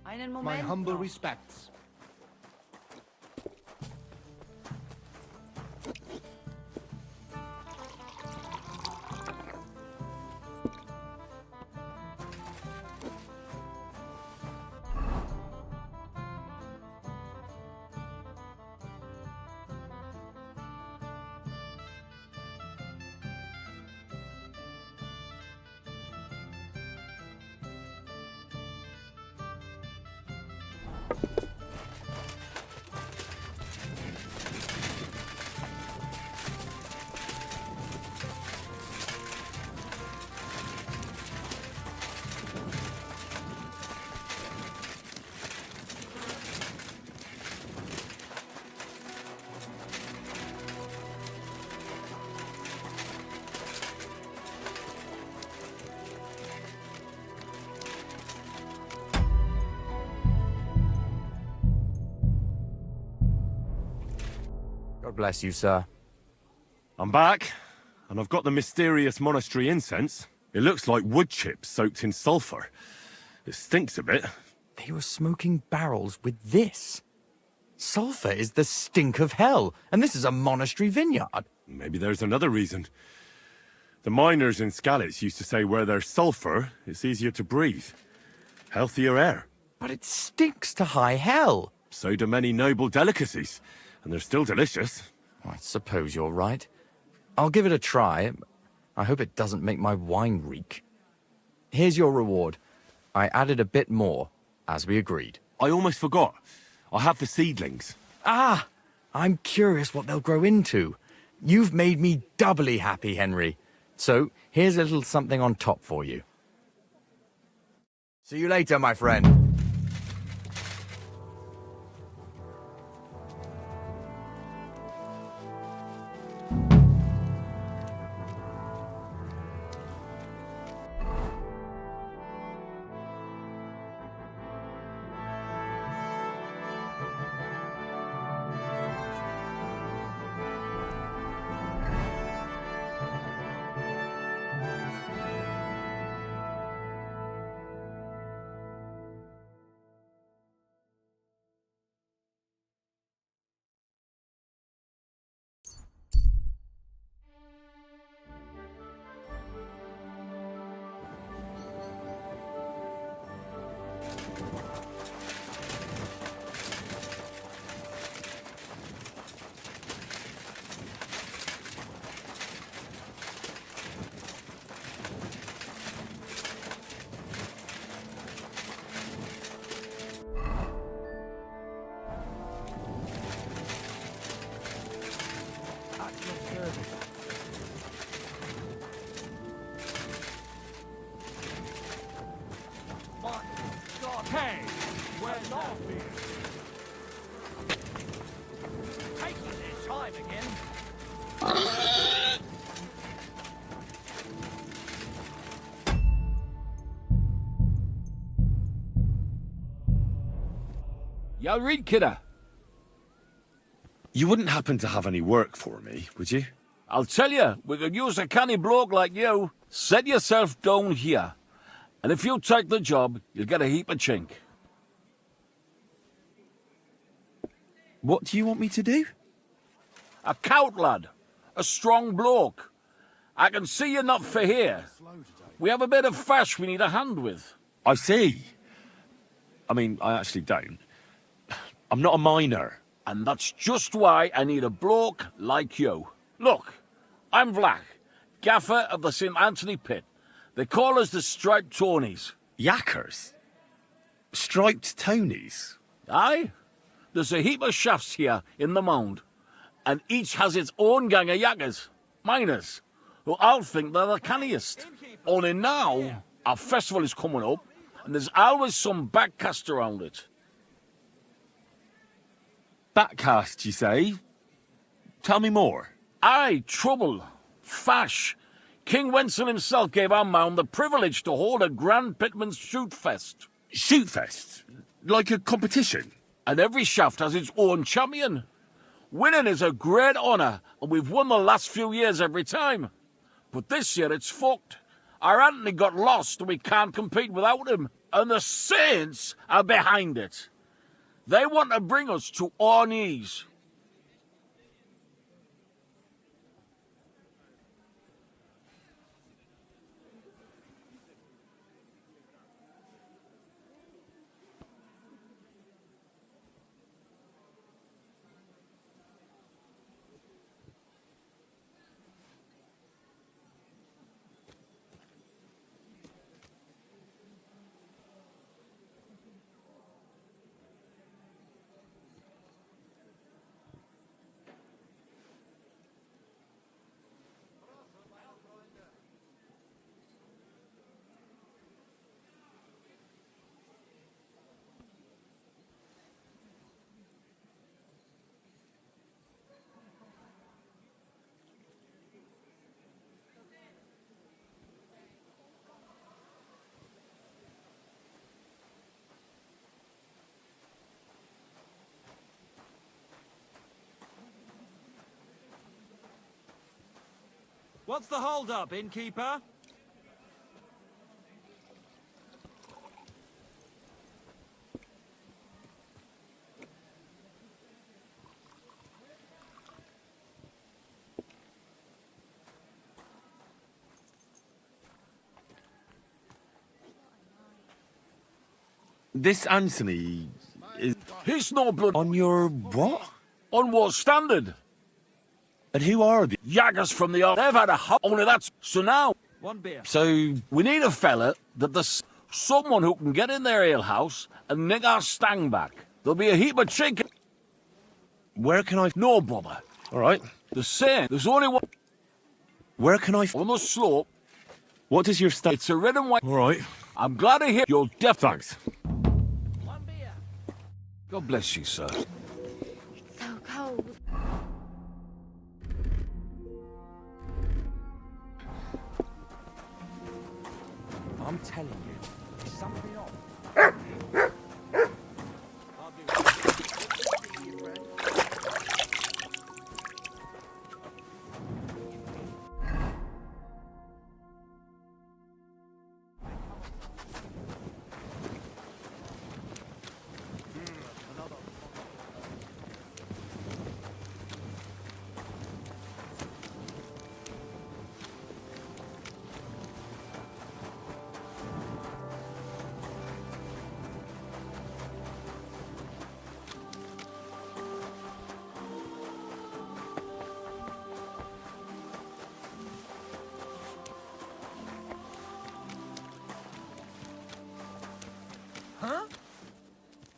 My humble respects. God bless you, sir. I'm back, and I've got the mysterious monastery incense. It looks like wood chips soaked in sulfur. It stinks a bit. They were smoking barrels with this. Sulfur is the stink of hell, and this is a monastery vineyard. Maybe there's another reason. The miners in Skalitz used to say where there's sulfur, it's easier to breathe. Healthier air. But it stinks to high hell. So do many noble delicacies, and they're still delicious. I suppose you're right. I'll give it a try. I hope it doesn't make my wine reek. Here's your reward. I added a bit more, as we agreed. I almost forgot. I have the seedlings. Ah! I'm curious what they'll grow into. You've made me doubly happy, Henry. So, here's a little something on top for you. See you later, my friend. Hey, we're not here. Taking their time again. You read, kidder? You wouldn't happen to have any work for me, would you? I'll tell you, we could use a canny bloke like you. Set yourself down here. And if you take the job, you'll get a heap of chink. What do you want me to do? A cout lad. A strong bloke. I can see you're not for here. We have a bit of fash we need a hand with. I see. I mean, I actually don't. I'm not a miner. And that's just why I need a bloke like you. Look, I'm Vlach, gaffer of the St. Anthony Pit. They call us the Striped Tonys. Yakkers? Striped Tonys? Aye. There's a heap of shafts here in the mound, and each has its own gang of yakkers, miners, who all think they're the canniest. Only now, our festival is coming up, and there's always some backcast around it. Backcast, you say? Tell me more. Aye, trouble. Fash. King Wenzel himself gave our mound the privilege to hold a grand pitman's shoot fest. Shoot fest? Like a competition? And every shaft has its own champion. Winning is a great honour, and we've won the last few years every time. But this year it's fucked. Our Anthony got lost, and we can't compete without him. And the saints are behind it. They want to bring us to our knees. What's the hold-up, innkeeper? This Anthony is He's no blood on your what? on what standard? And who are they? Yaggers from the old. They've had a hot. Only that's so now. One beer. So, We need a fella that there's someone who can get in their alehouse and nick our stang back. There'll be a heap of chicken. where can I... No bother. All right. The same. There's only one Where can I... on the slope. What does your state... It's a red and white. All right. I'm glad to hear you're deaf. Thanks. One beer. God bless you, sir. So cold. I'm telling you, there's something off.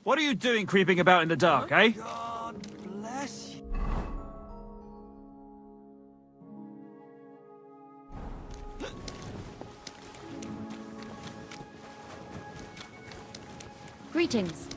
What are you doing creeping about in the dark, eh? God bless you. Greetings.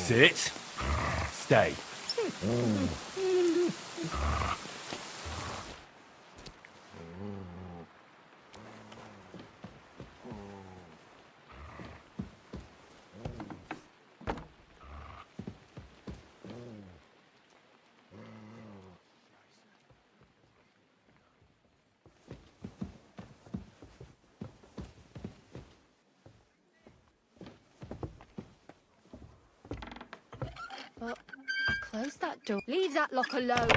Sit. Stay. But close that door. Leave that lock alone.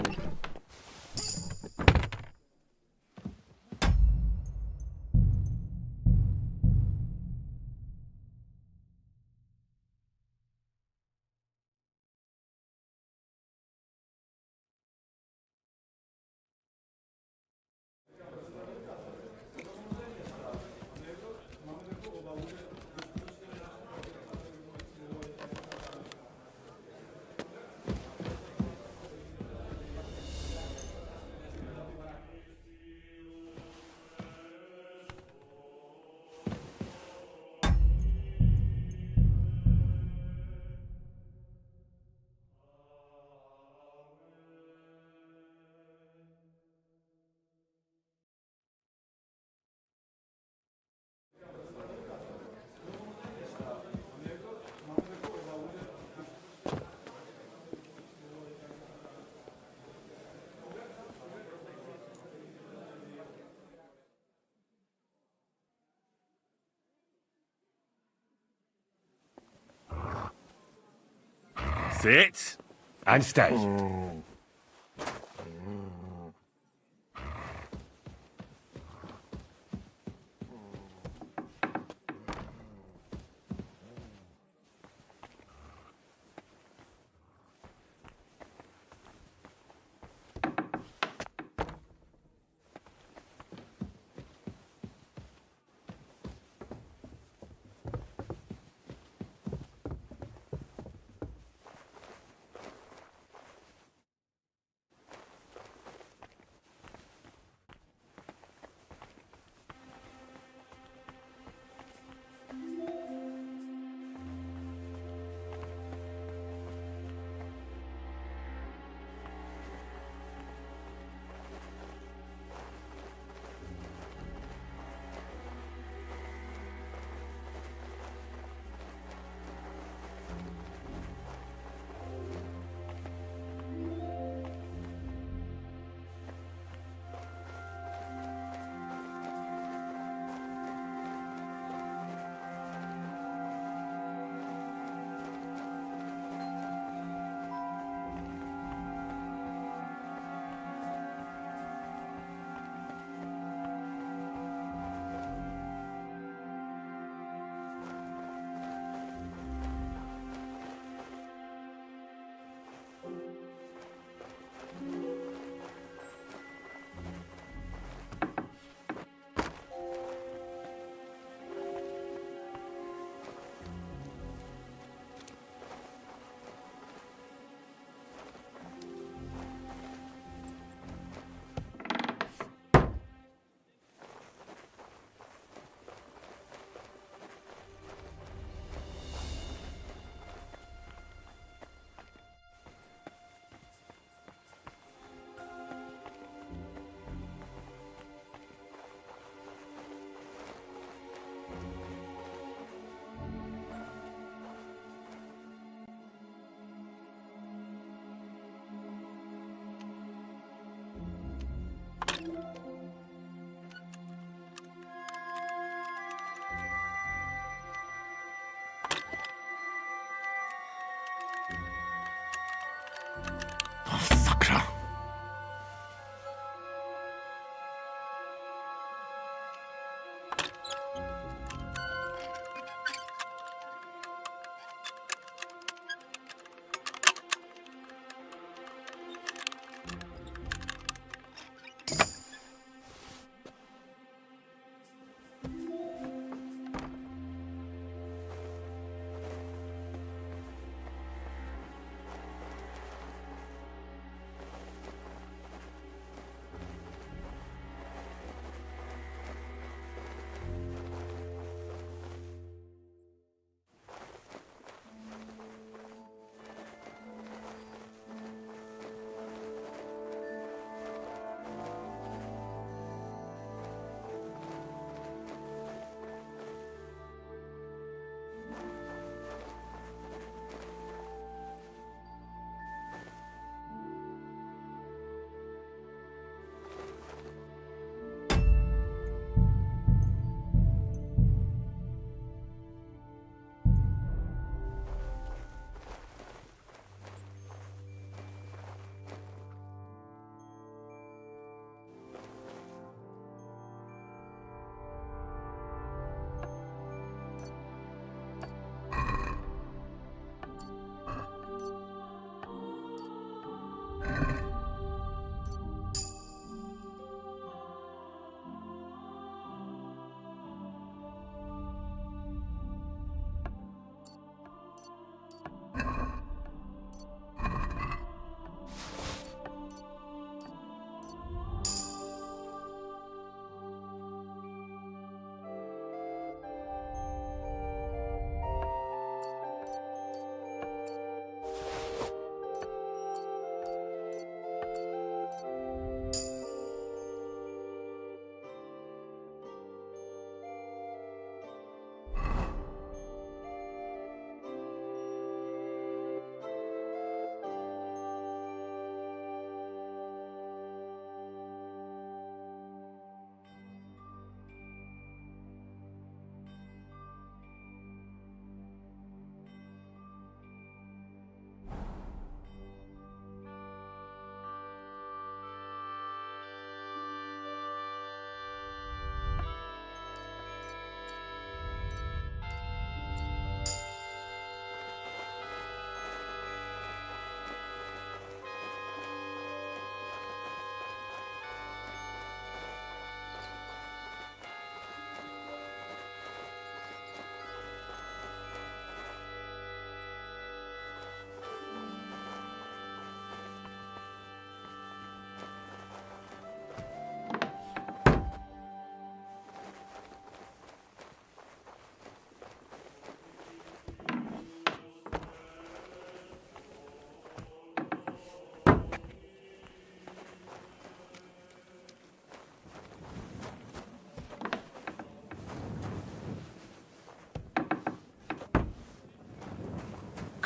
Sit. And stay.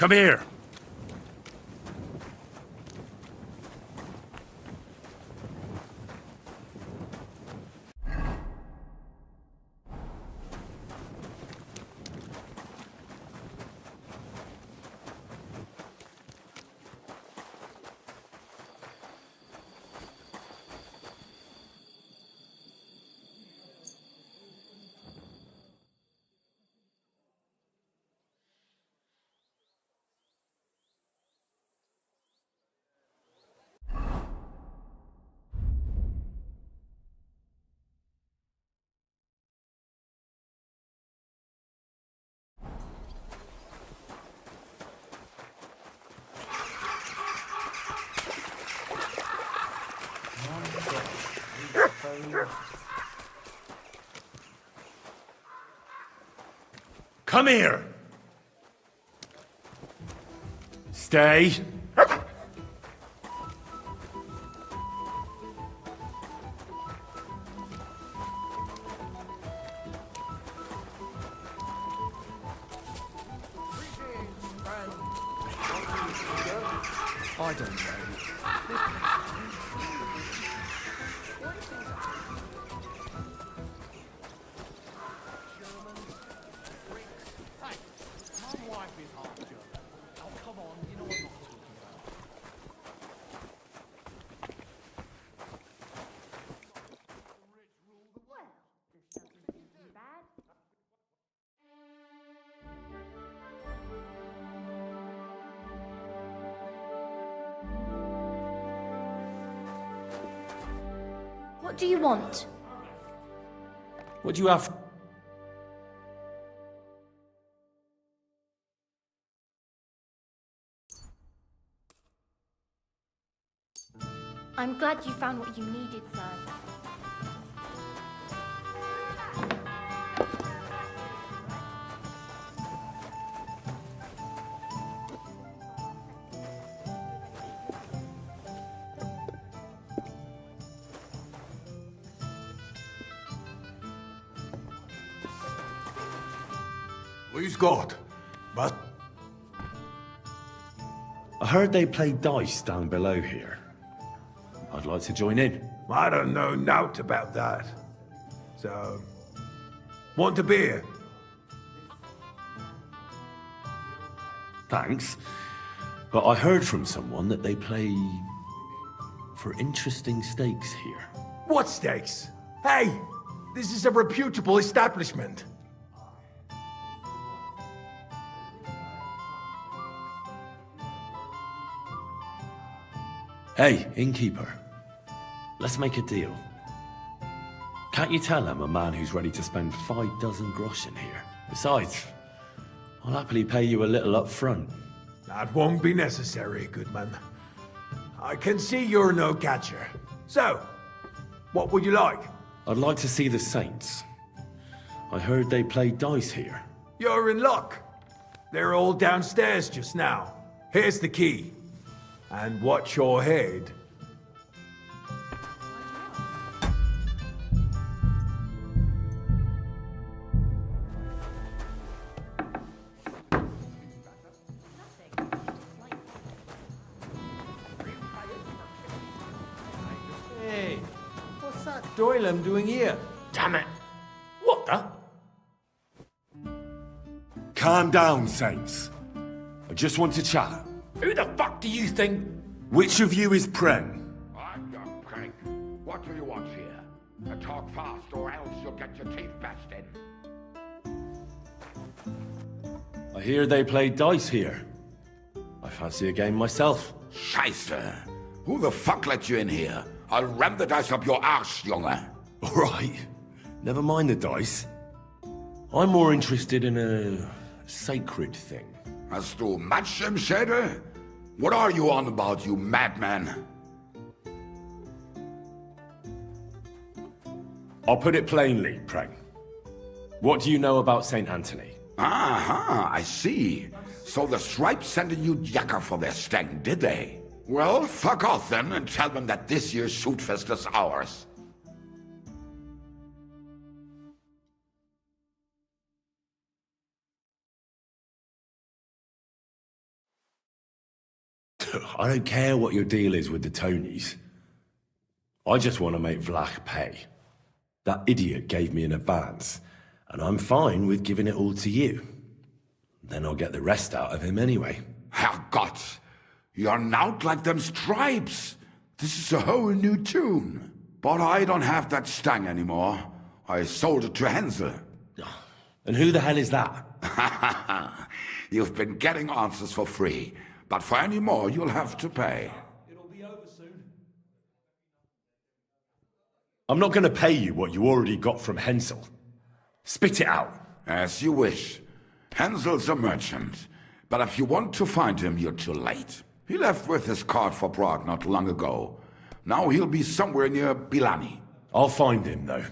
Come here. Come here. Stay. I don't know. What do you want? What do you have? I'm glad you found what you needed, sir. Who's got? But I heard they play dice down below here. I'd like to join in. I don't know nought about that. So, want a beer? Thanks. But I heard from someone that they play for interesting stakes here. What stakes? Hey, this is a reputable establishment. Hey, innkeeper. Let's make a deal. Can't you tell I'm a man who's ready to spend 5 dozen groschen here? Besides, I'll happily pay you a little up front. That won't be necessary, Goodman. I can see you're no catcher. So, what would you like? I'd like to see the Saints. I heard they play dice here. You're in luck. They're all downstairs just now. Here's the key. And watch your head. Hey, what's that Doylem doing here? Damn it! What the? Calm down, Saints. I just want to chat. Who the fuck do you think? Which of you is Pren? I'm not Craig. What do you want here? Talk fast, or else you'll get your teeth bashed in. I hear they play dice here. I fancy a game myself. Scheiße. Who the fuck let you in here? I'll ram the dice up your arse, Junge. All right. Never mind the dice. I'm more interested in a sacred thing. Hast du Matsch im Schädel? What are you on about, you madman? I'll put it plainly, Preg. What do you know about St. Anthony? Aha, I see. So the Stripes sent a new jacker for their stang, did they? Well, fuck off then and tell them that this year's shootfest is ours. I don't care what your deal is with the Tonys. I just want to make Vlach pay. That idiot gave me an advance, and I'm fine with giving it all to you. Then I'll get the rest out of him anyway. Herrgott, you're not like them stripes. This is a whole new tune. But I don't have that stang anymore. I sold it to Hensel. And who the hell is that? You've been getting answers for free, but for any more you'll have to pay. I'm not going to pay you what you already got from Hensel. Spit it out. As you wish. Hensel's a merchant, but if you want to find him, you're too late. He left with his cart for Prague not long ago. Now he'll be somewhere near Bilani. I'll find him, though.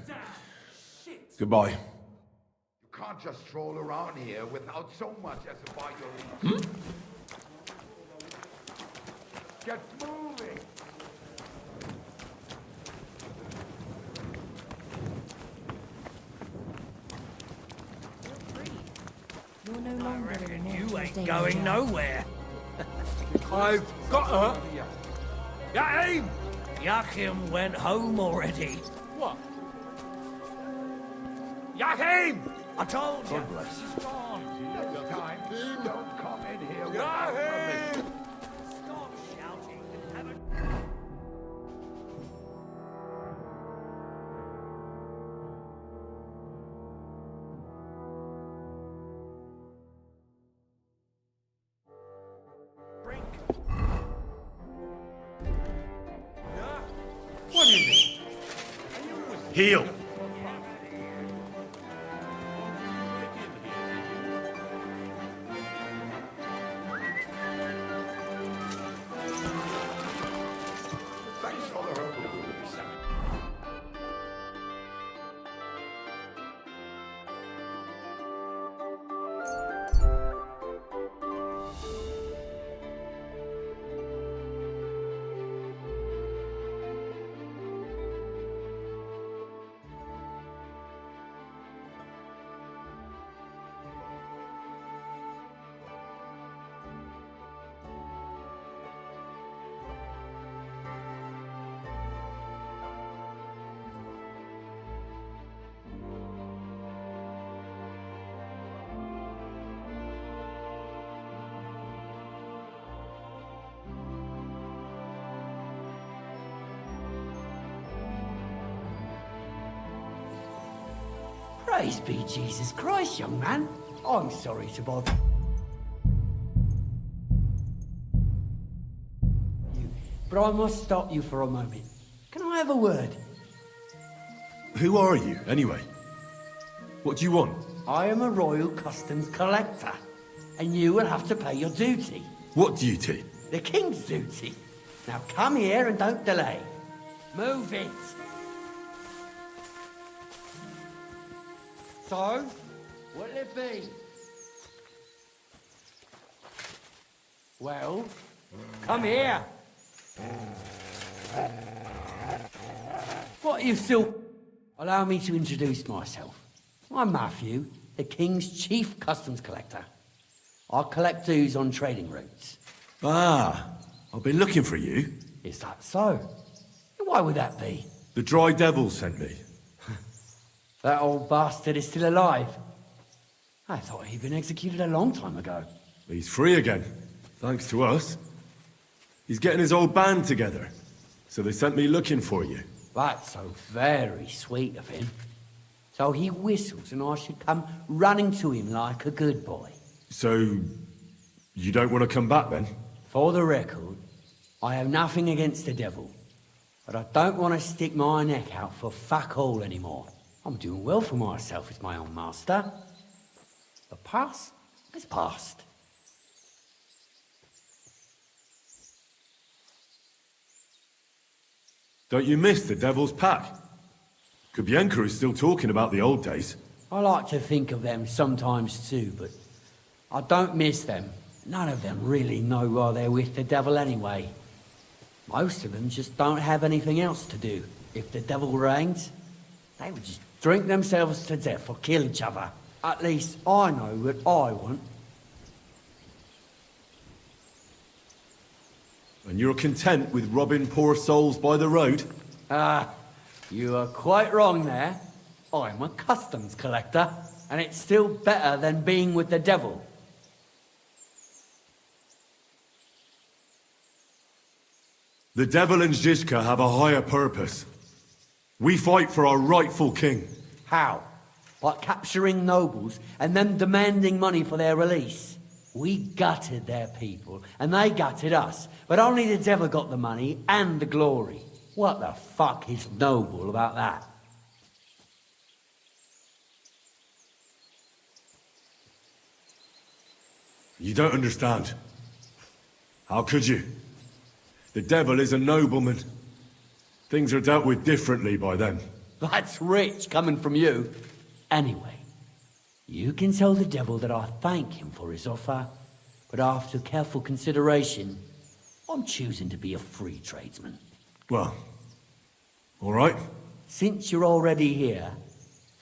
Goodbye. You can't just stroll around here without so much as a by your leave. Get moving! You're no longer in You ain't danger. going nowhere. I've got her. Yachim! Yachim went home already. What? Yachim! I told you. Don't come in here Yahoo! Stop shouting and have a... Drink. What is it? Heal! Thanks for the herbal. Praise be Jesus Christ, young man. I'm sorry to bother you, but I must stop you for a moment. Can I have a word? Who are you, anyway? What do you want? I am a royal customs collector, and you will have to pay your duty. What duty? The king's duty. Now come here and don't delay. Move it. So, what'll it be? Well, come here. What are you still... Allow me to introduce myself. I'm Matthew, the King's chief customs collector. I collect dues on trading routes. Ah, I've been looking for you. Is that so? Why would that be? The Dry Devil sent me. That old bastard is still alive. I thought he'd been executed a long time ago. He's free again, thanks to us. He's getting his old band together, so they sent me looking for you. That's so very sweet of him. So he whistles and I should come running to him like a good boy. So, you don't want to come back then? For the record, I have nothing against the devil, but I don't want to stick my neck out for fuck all anymore. I'm doing well for myself as my own master. The past is past. Don't you miss the Devil's Pack? Kubienka is still talking about the old days. I like to think of them sometimes too, but I don't miss them. None of them really know why they're with the devil anyway. Most of them just don't have anything else to do. If the devil reigns, they would just drink themselves to death or kill each other. At least I know what I want. And you're content with robbing poor souls by the road? Ah, you are quite wrong there. I'm a customs collector, and it's still better than being with the devil. The devil and Zizka have a higher purpose. We fight for our rightful king. How? By capturing nobles and then demanding money for their release. We gutted their people, and they gutted us, but only the devil got the money and the glory. What the fuck is noble about that? You don't understand. How could you? The devil is a nobleman. Things are dealt with differently by them. That's rich coming from you. Anyway, you can tell the devil that I thank him for his offer, but after careful consideration, I'm choosing to be a free tradesman. Well, all right. Since you're already here,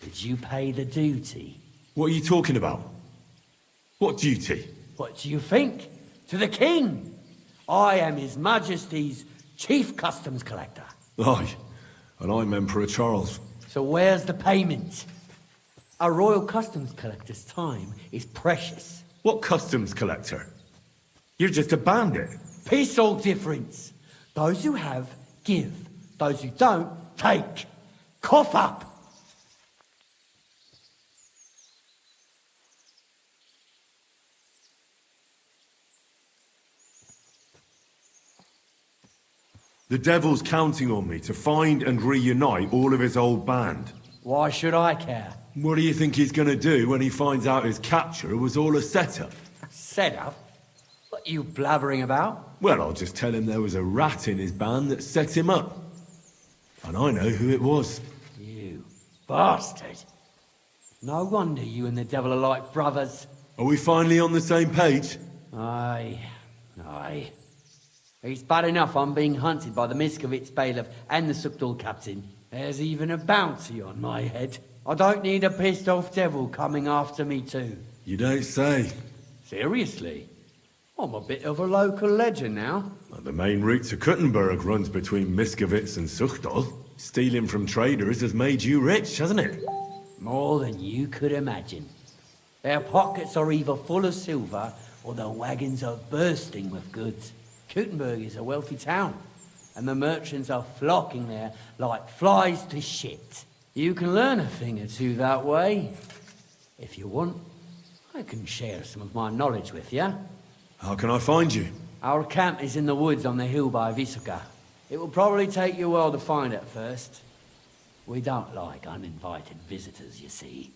did you pay the duty? What are you talking about? What duty? What do you think? To the king! I am His Majesty's Chief Customs Collector. Aye, and I'm Emperor Charles. So where's the payment? A royal customs collector's time is precious. What customs collector? You're just a bandit. Peace all difference. Those who have, give. Those who don't, take. Cough up! The devil's counting on me to find and reunite all of his old band. Why should I care? What do you think he's gonna do when he finds out his capture was all a setup? Setup? What are you blabbering about? Well, I'll just tell him there was a rat in his band that set him up. And I know who it was. You bastard. No wonder you and the devil are like brothers. Are we finally on the same page? Aye. It's bad enough I'm being hunted by the Miskovitz bailiff and the Sukdal captain. There's even a bounty on my head. I don't need a pissed off devil coming after me too. You don't say. Seriously? I'm a bit of a local legend now. Well, the main route to Kuttenberg runs between Miskovitz and Suchdol. Stealing from traders has made you rich, hasn't it? More than you could imagine. Their pockets are either full of silver or their wagons are bursting with goods. Kuttenberg is a wealthy town, and the merchants are flocking there like flies to shit. You can learn a thing or two that way. If you want, I can share some of my knowledge with you. How can I find you? Our camp is in the woods on the hill by Vysoka. It will probably take you a while to find it first. We don't like uninvited visitors, you see.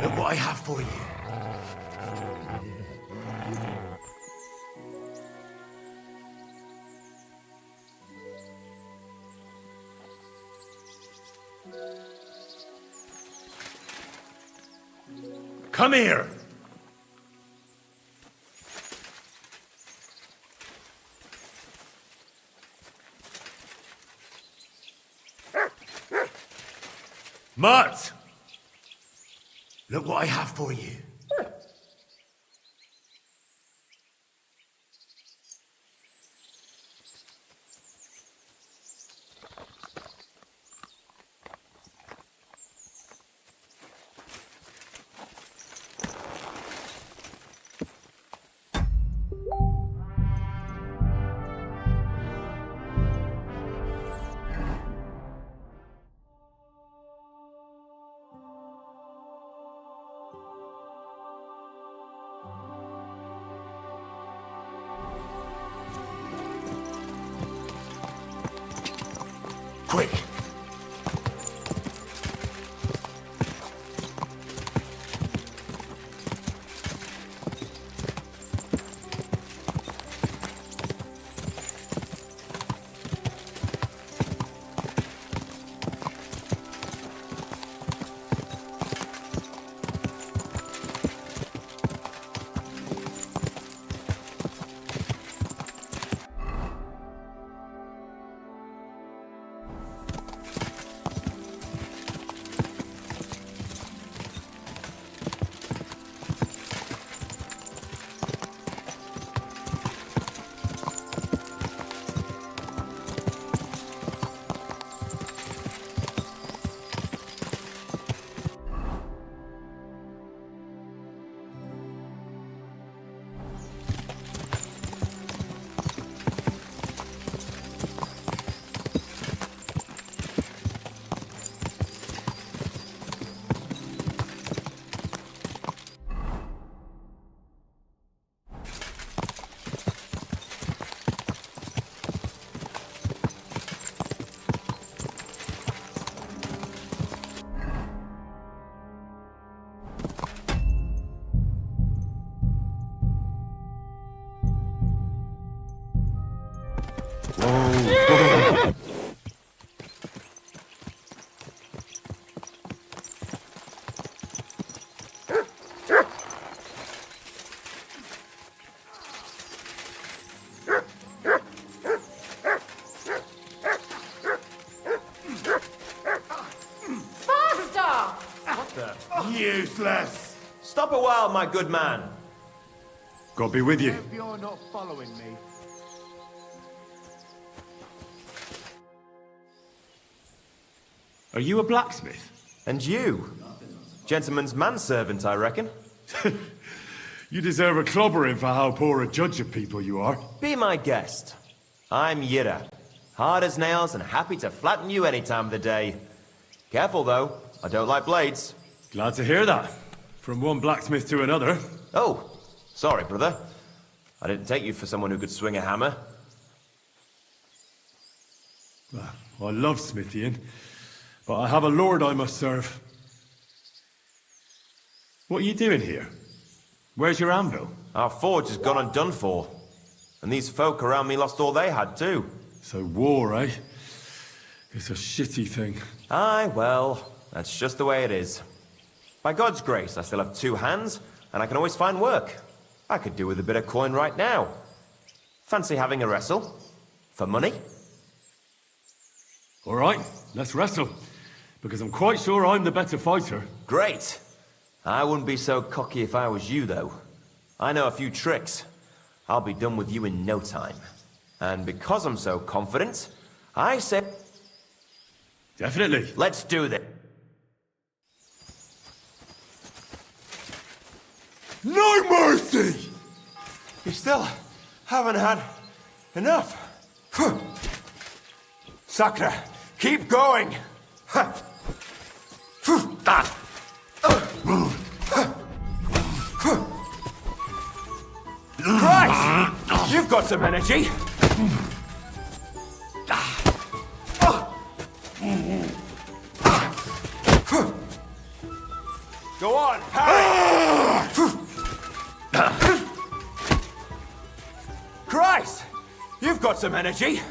Look what I have for you. Come here! Mutt! Look what I have for you. faster. Useless! Stop a while, my good man. God be with you. If you're not following me. Are you a blacksmith? And you? Gentleman's manservant, I reckon. You deserve a clobbering for how poor a judge of people you are. Be my guest. I'm Yira. Hard as nails and happy to flatten you any time of the day. Careful, though. I don't like blades. Glad to hear that. From one blacksmith to another. Oh, sorry, brother. I didn't take you for someone who could swing a hammer. I love smithying, but I have a lord I must serve. What are you doing here? Where's your anvil? Our forge has gone undone for. And these folk around me lost all they had, too. So war, eh? It's a shitty thing. Aye, well, that's just the way it is. By God's grace, I still have 2 hands, and I can always find work. I could do with a bit of coin right now. Fancy having a wrestle? For money? All right, let's wrestle. Because I'm quite sure I'm the better fighter. Great. I wouldn't be so cocky if I was you, though. I know a few tricks. I'll be done with you in no time. And because I'm so confident, I say... Definitely. Let's do this. No mercy! You still haven't had enough. Sakra, keep going! Christ! You've got some energy! Go on, parry! Christ! You've got some energy!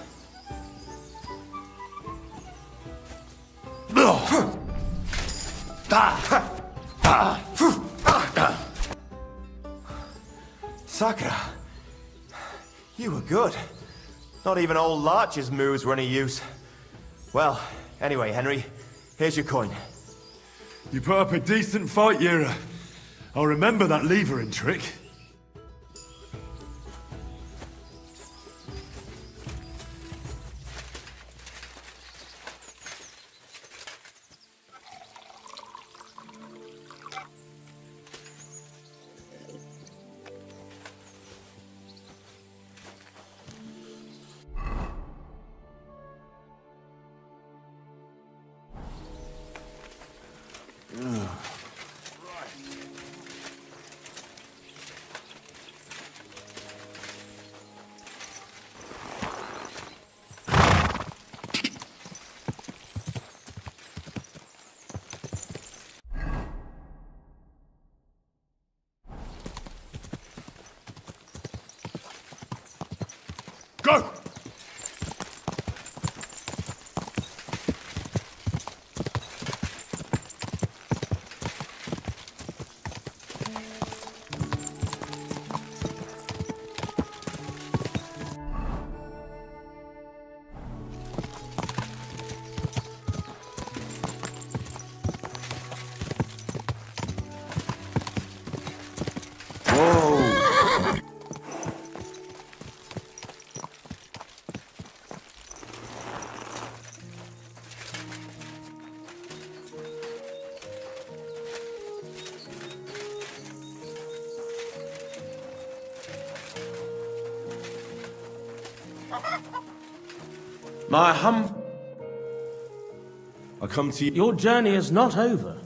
Sakura, you were good. Not even old Larch's moves were any use. Well, anyway, Henry, here's your coin. You put up a decent fight, Yira. I'll remember that levering trick. Go! I come to you. Your journey is not over.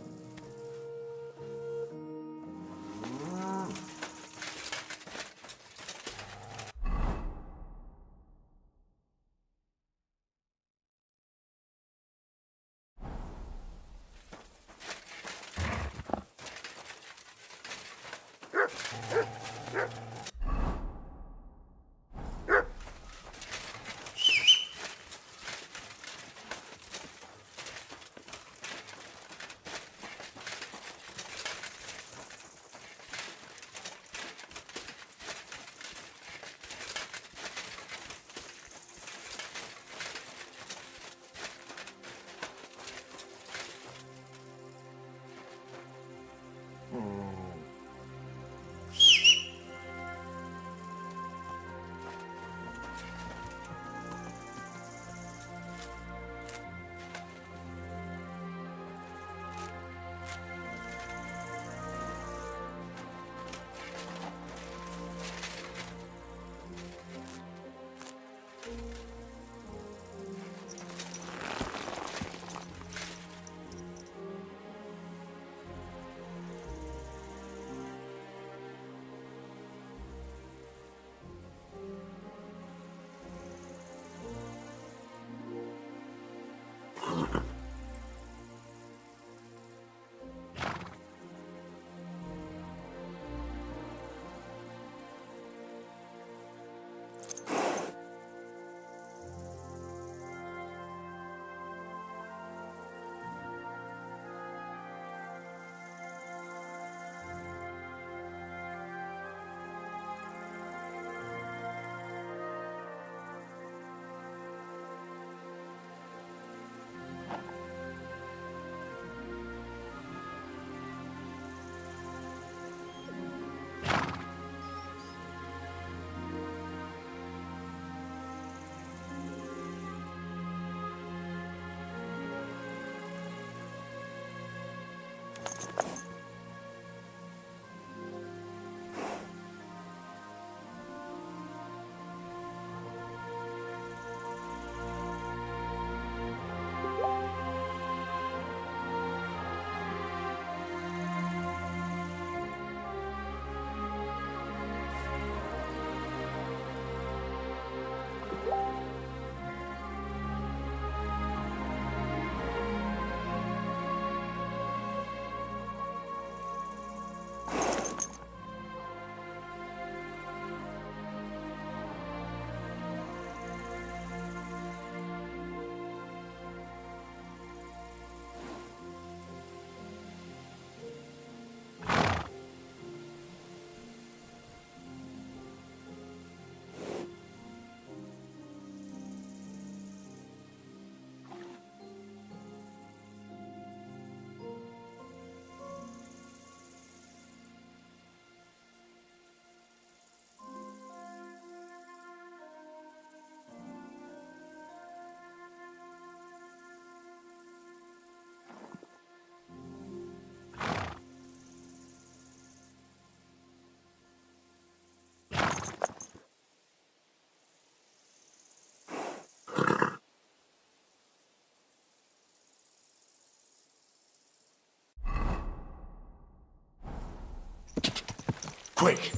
Quick!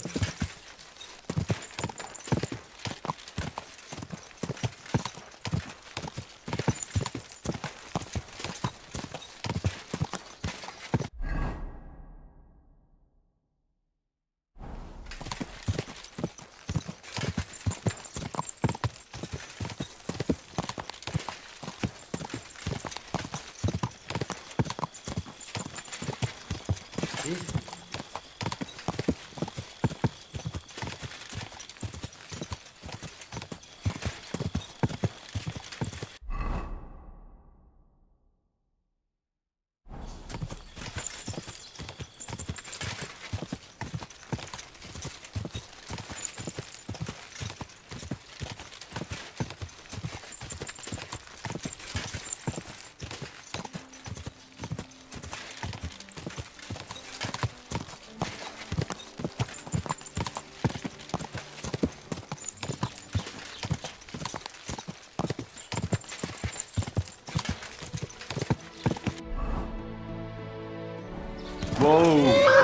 Whoa!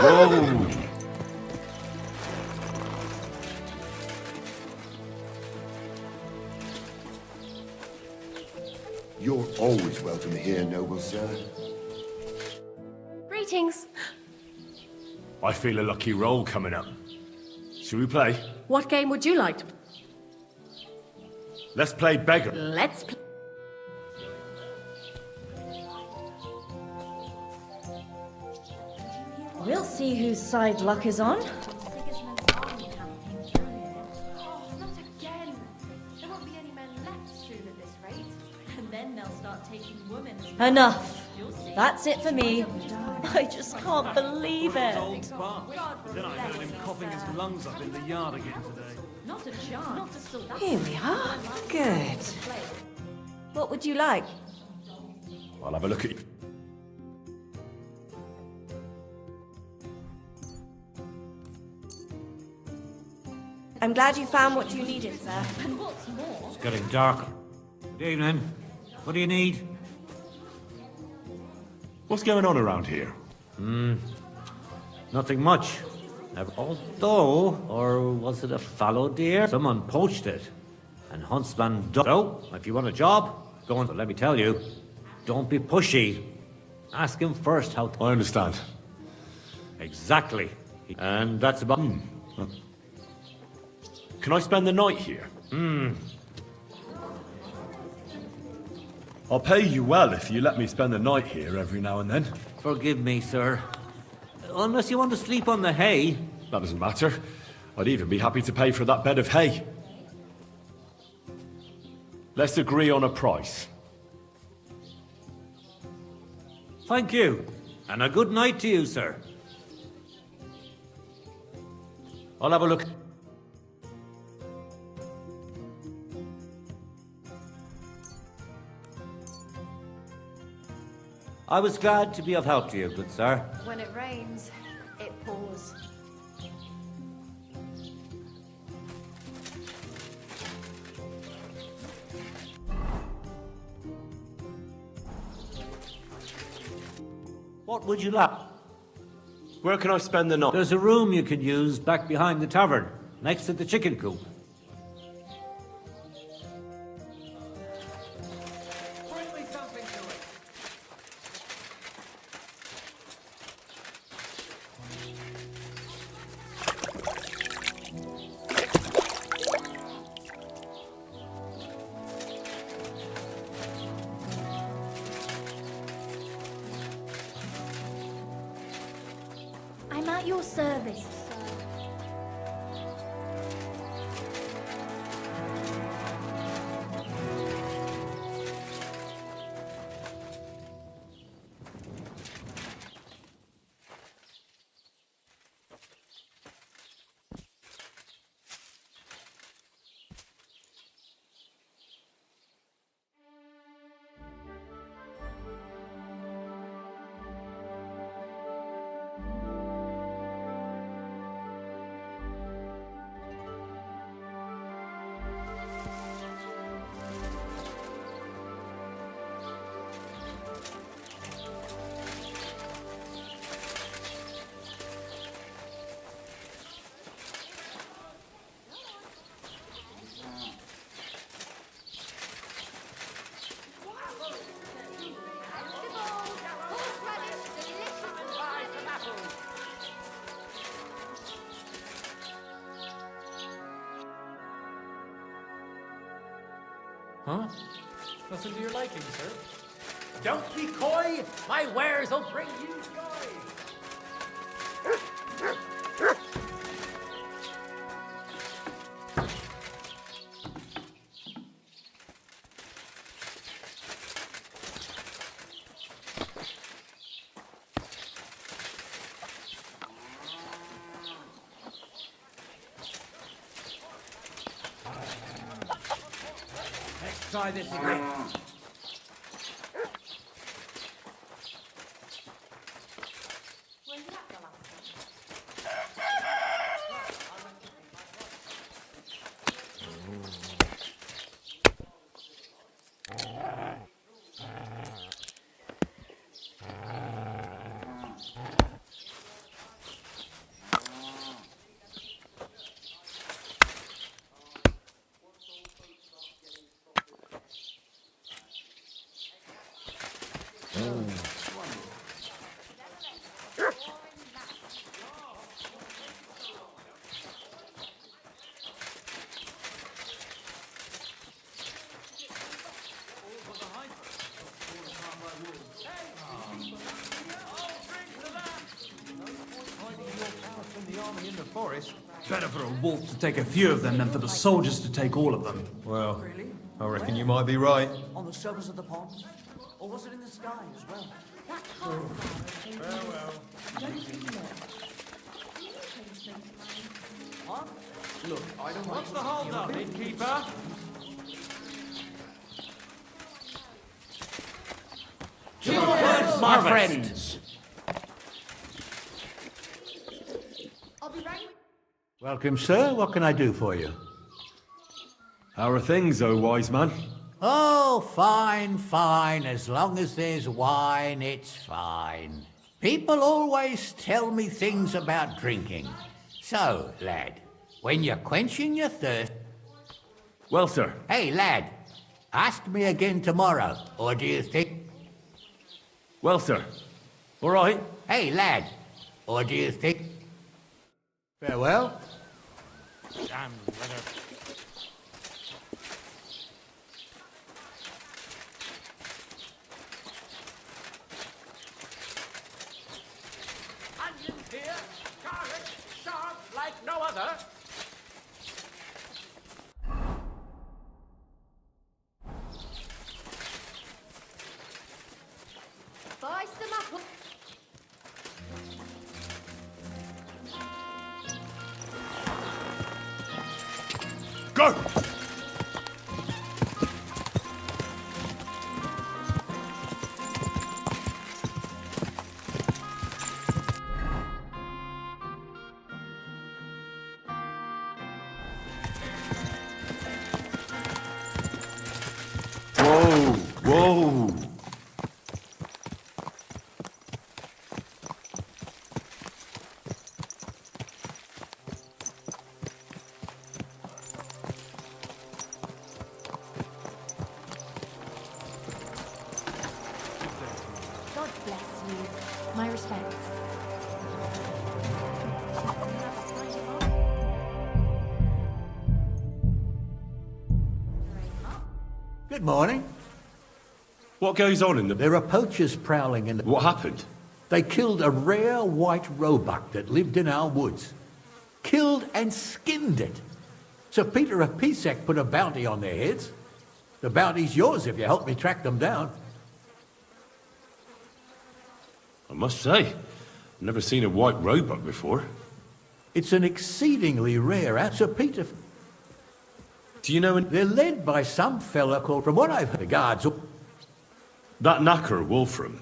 Whoa! You're always welcome here, noble sir. Greetings. I feel a lucky roll coming up. Should we play? What game would you like to... Let's play beggar. Let's play. We'll see whose side luck is on. Oh, not again. There won't be any men left soon at this rate. And then they'll start taking women as well. Enough. You'll see. That's it for me. I just can't believe it. Then I heard him coughing his lungs up in the yard again today. Not a chance. Here we are. Good. What would you like? I'll have a look at you. I'm glad you found what you needed, sir. And what's more, It's getting darker. Good evening. What do you need? What's going on around here? Nothing much. Although, or was it a fallow deer? Someone poached it. And Huntsman So, if you want a job, go on. But let me tell you, don't be pushy. Ask him first how... I understand. Exactly. And that's about... Can I spend the night here? I'll pay you well if you let me spend the night here every now and then. Forgive me, sir. Unless you want to sleep on the hay. That doesn't matter. I'd even be happy to pay for that bed of hay. Let's agree on a price. Thank you. And a good night to you, sir. I'll have a look. I was glad to be of help to you, good sir. when it rains, it pours. What would you like? Where can I spend the night? There's a room you can use back behind the tavern, next to the chicken coop. I'm at your service, sir. Huh? Nothing to your liking, sir. Don't be coy. My wares will bring you joy. Let's try this again. In the forest. Better for a wolf to take a few of them than for the soldiers to take all of them. Well, I reckon you might be right. On the surface of the pond? Or was it in the sky as well? Look, I don't What's the hold up, innkeeper? Cheers, my friends. I'll be right with Welcome, sir. What can I do for you? How are things, oh wise man? Oh, fine, fine. As long as there's wine, it's fine. People always tell me things about drinking. So, lad, when you're quenching your thirst... Well, sir. Hey, lad, ask me again tomorrow, or do you think... Well, sir. All right. Hey, lad, or do you think... Farewell. Damn weather. Onions here, garlic, sharp like no other. buy some apple. Go! Whoa! Whoa! God bless you. My respects. Good morning. What goes on in the... There are poachers prowling in the... What happened? They killed a rare white roebuck that lived in our woods. Killed and skinned it. Sir Peter of Pisek put a bounty on their heads. The bounty's yours if you help me track them down. I must say, I've never seen a white roebuck before. It's an exceedingly rare Sir Peter... Do you know... They're led by some fella called, from what I've heard, the guards... That knacker, Wolfram.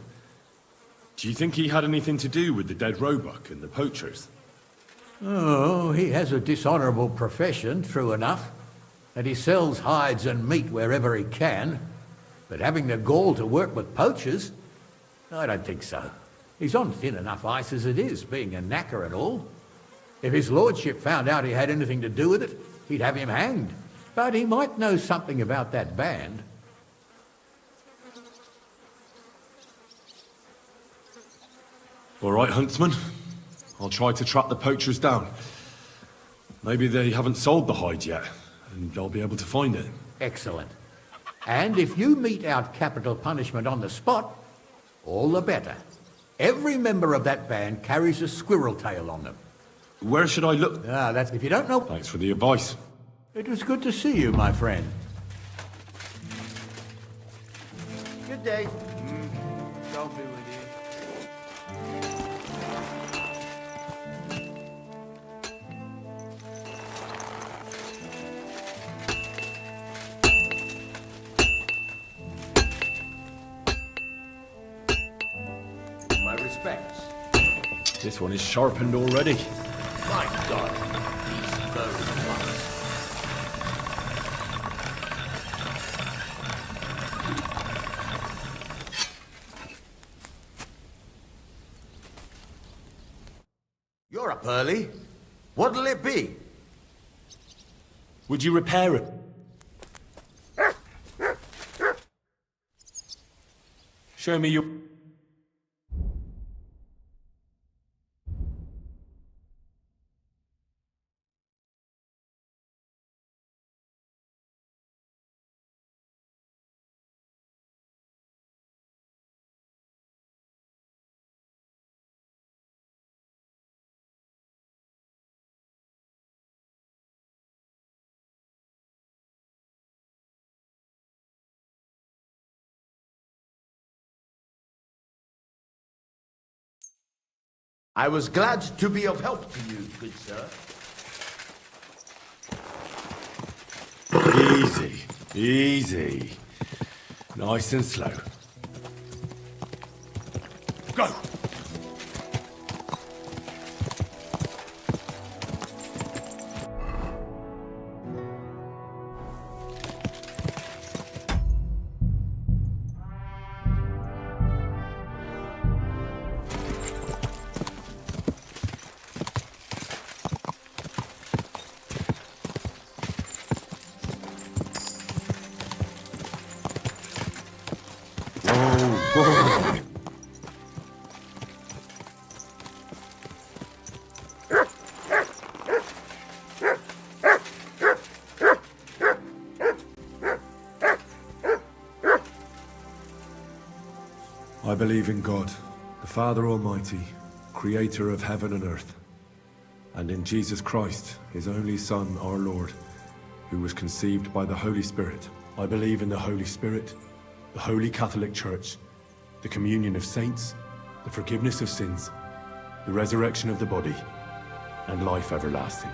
Do you think he had anything to do with the dead roebuck and the poachers? Oh, he has a dishonourable profession, true enough. And he sells hides and meat wherever he can. But having the gall to work with poachers? I don't think so. He's on thin enough ice as it is, being a knacker and all. If his lordship found out he had anything to do with it, he'd have him hanged. But he might know something about that band. All right, huntsman. I'll try to track the poachers down. Maybe they haven't sold the hide yet, and I'll be able to find it. Excellent. And if you mete out capital punishment on the spot, all the better. Every member of that band carries a squirrel tail on them. Where should I look? That's if you don't know. Thanks for the advice. It was good to see you, my friend. Good day. God be with you. My respects. This one is sharpened already. My God, these furry ones. You're up early. What'll it be? Would you repair it? Show me your... I was glad to be of help to you, good sir. Easy, easy. Nice and slow. Go! I believe in God, the Father Almighty, creator of heaven and earth, and in Jesus Christ, his only Son, our Lord, who was conceived by the Holy Spirit. I believe in the Holy Spirit, the Holy Catholic Church, the communion of saints, the forgiveness of sins, the resurrection of the body, and life everlasting.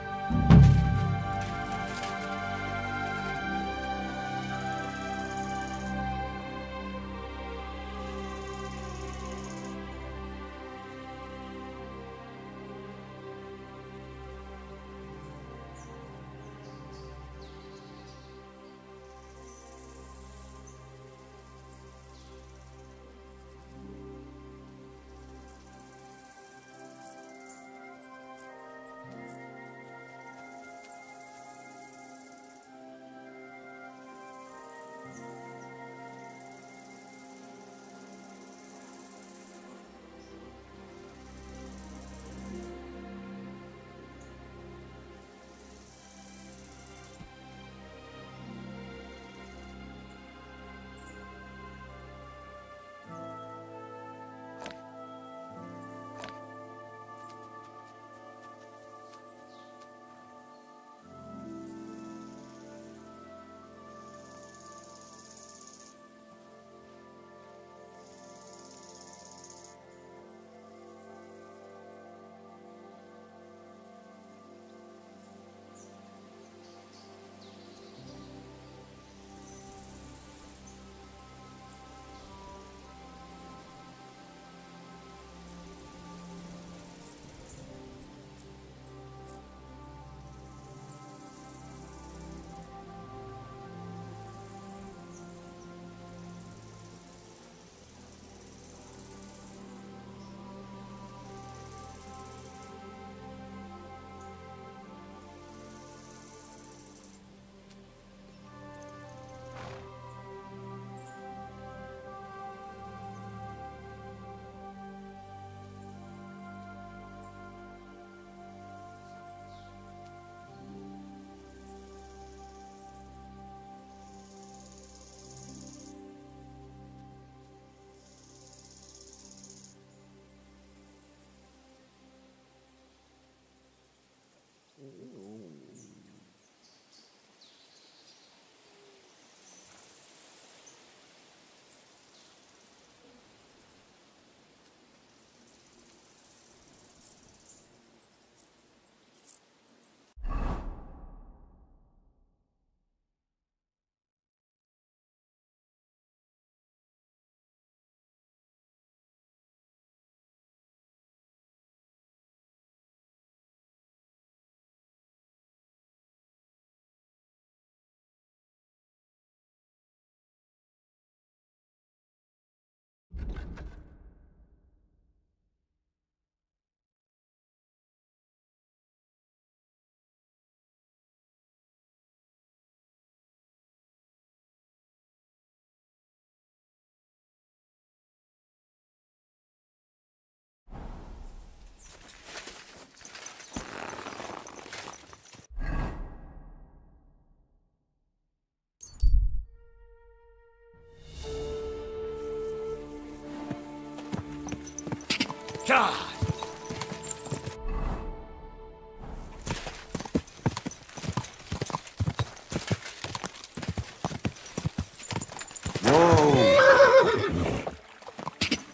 God!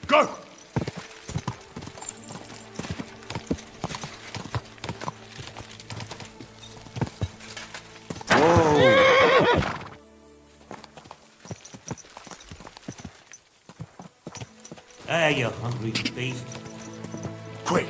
Go! away, you hungry beast. Quick!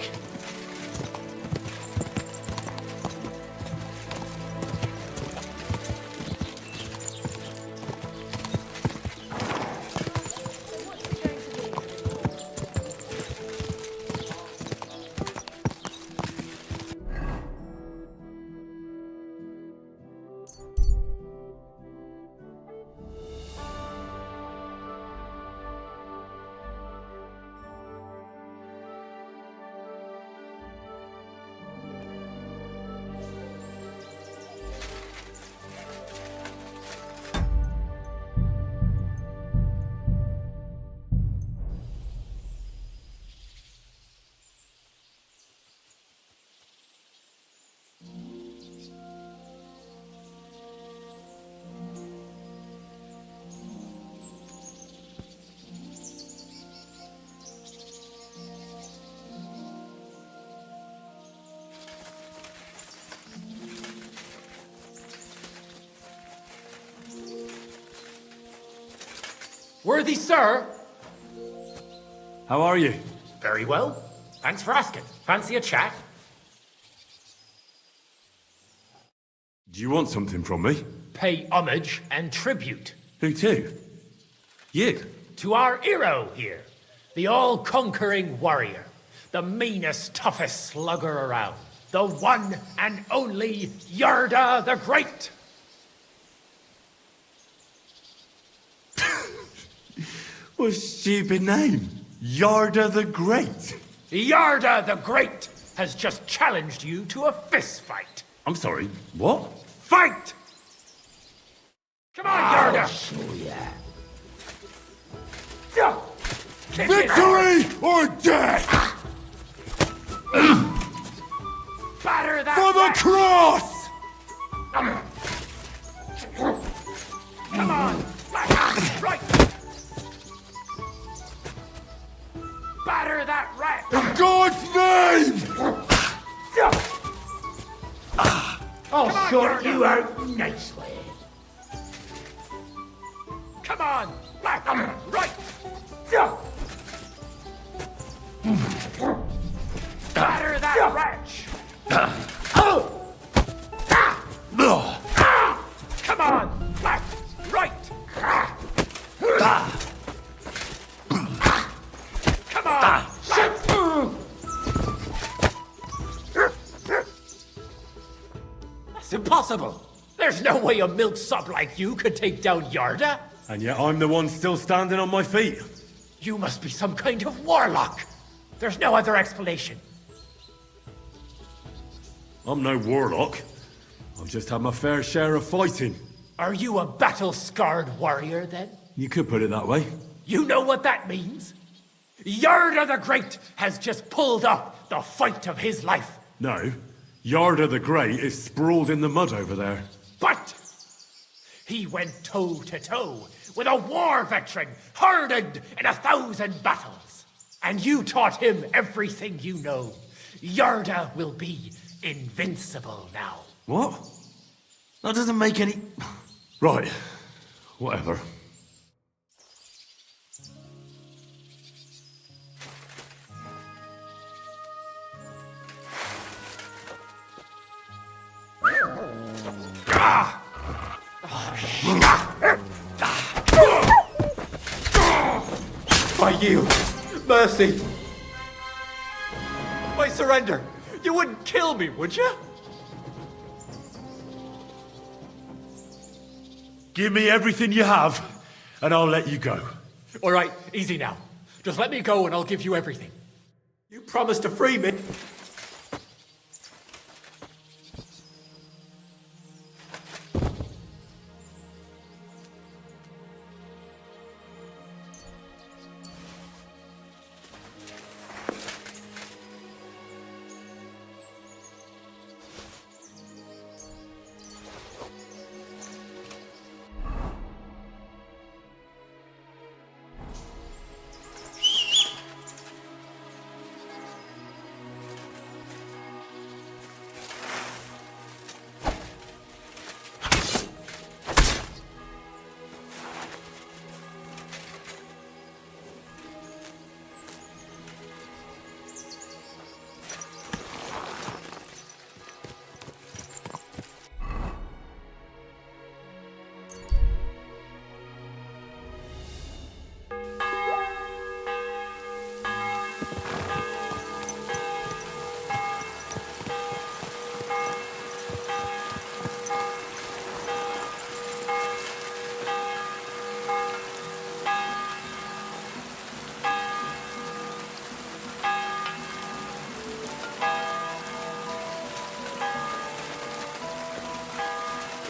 Worthy sir! How are you? Very well. Thanks for asking. Fancy a chat? Do you want something from me? Pay homage and tribute. Who to? You? To our hero here. The all-conquering warrior. The meanest, toughest slugger around. The one and only Yarda the Great! What a stupid name. Yarda the Great. Yarda the Great has just challenged you to a fist fight. I'm sorry, what? Fight! Come on, Yarda! Victory or death! Batter that For the rat. cross! Come on! Right! Batter that rat! In God's name! I'll sort you out nicely. Come on! Right! Batter that wretch! Come on! Right! Come on! That's impossible! There's no way a milksop like you could take down Yarda! And yet I'm the one still standing on my feet. You must be some kind of warlock! There's no other explanation. I'm no warlock. I've just had my fair share of fighting. Are you a battle-scarred warrior, then? You could put it that way. You know what that means? Yarda the Great has just pulled up the fight of his life. No. Yarda the Great is sprawled in the mud over there. But he went toe-to-toe with a war veteran hardened in 1,000 battles. And you taught him everything you know. Yarda will be invincible now. What? That doesn't make any... Right. Whatever. I yield. Mercy. I surrender. You wouldn't kill me, would you? Give me everything you have, and I'll let you go. All right, easy now. Just let me go and I'll give you everything. You promised to free me.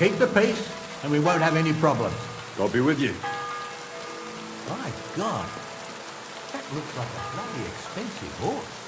Keep the peace, and we won't have any problems. God be with you. My God, that looks like a bloody expensive horse.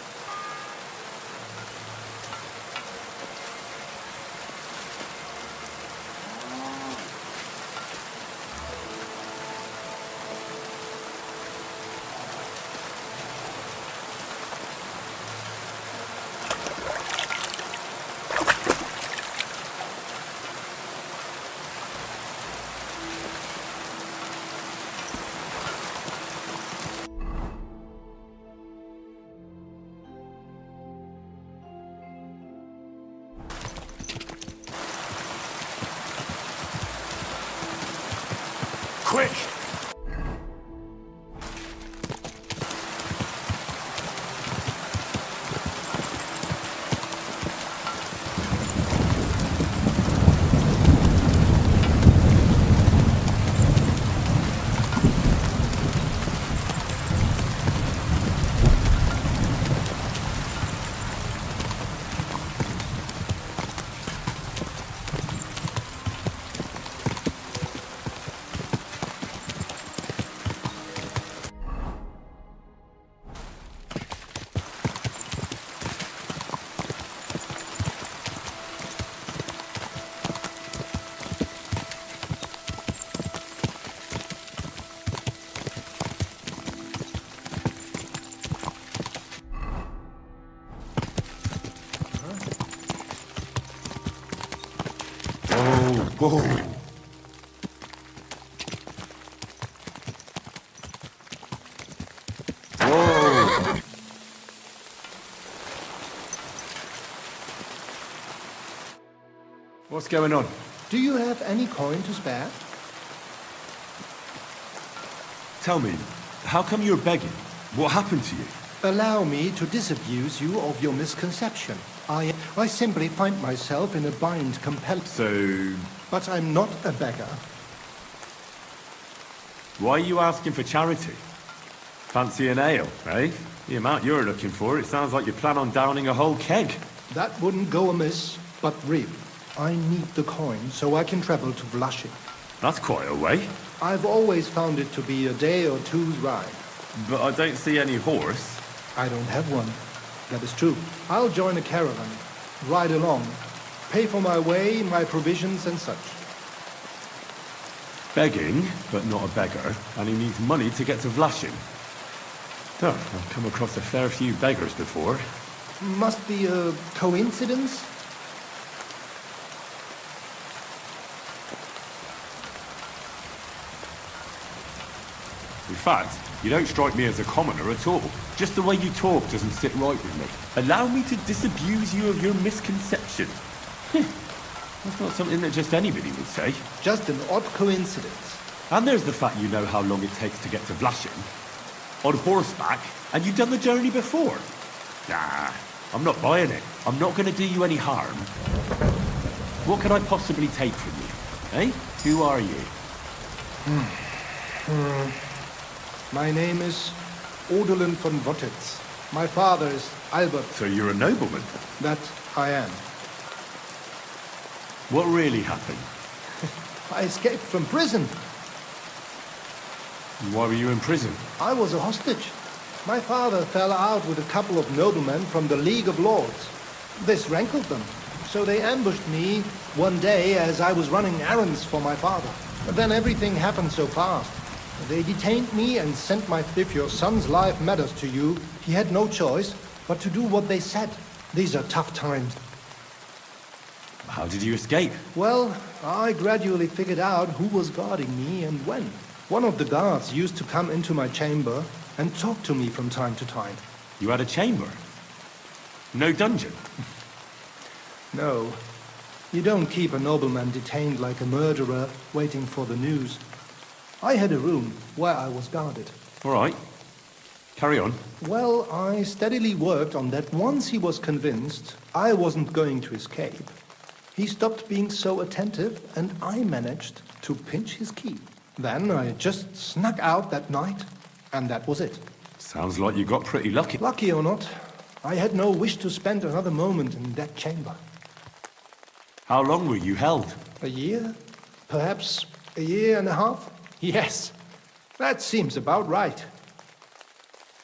Quick! Whoa. Whoa. What's going on? Do you have any coin to spare? Tell me, how come you're begging? What happened to you? Allow me to disabuse you of your misconception. I simply find myself in a bind compelled. So... But I'm not a beggar. Why are you asking for charity? Fancy an ale, eh? The amount you're looking for, it sounds like you plan on downing a whole keg. That wouldn't go amiss, but really, I need the coin so I can travel to Vlashik. That's quite a way. I've always found it to be a day or two's ride. But I don't see any horse. I don't have one. That is true. I'll join a caravan, ride along, pay for my way, my provisions and such. Begging, but not a beggar, and he needs money to get to Vlashik. Oh, I've come across a fair few beggars before. Must be a coincidence? In fact, you don't strike me as a commoner at all. Just the way you talk doesn't sit right with me. Allow me to disabuse you of your misconception. That's not something that just anybody would say. Just an odd coincidence. And there's the fact you know how long it takes to get to Vlashik. On horseback, and you've done the journey before. Nah, I'm not buying it. I'm not going to do you any harm. What can I possibly take from you? Eh? Who are you? My name is Odolin von Wottitz. My father is Albert. So you're a nobleman? That I am. What really happened? I escaped from prison. Why were you in prison? I was a hostage. My father fell out with a couple of noblemen from the League of Lords. This rankled them, so they ambushed me one day as I was running errands for my father. But then everything happened so fast. They detained me and sent my... If your son's life matters to you, he had no choice but to do what they said. These are tough times. How did you escape? Well, I gradually figured out who was guarding me and when. One of the guards used to come into my chamber and talk to me from time to time. You had a chamber? No dungeon? No. You don't keep a nobleman detained like a murderer waiting for the news. I had a room where I was guarded. All right. Carry on. Well, I steadily worked on that. Once he was convinced I wasn't going to escape, he stopped being so attentive and I managed to pinch his key. Then I just snuck out that night and that was it. Sounds like you got pretty lucky. Lucky or not, I had no wish to spend another moment in that chamber. How long were you held? A year? Perhaps a year and a half? Yes, that seems about right.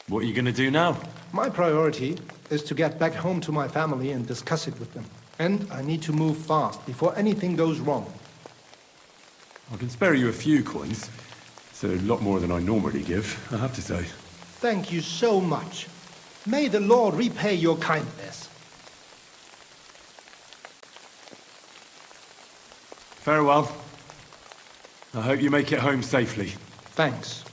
What are you going to do now? My priority is to get back home to my family and discuss it with them. And I need to move fast before anything goes wrong. I can spare you a few coins. It's a lot more than I normally give, I have to say. Thank you so much. May the Lord repay your kindness. Farewell. I hope you make it home safely. Thanks.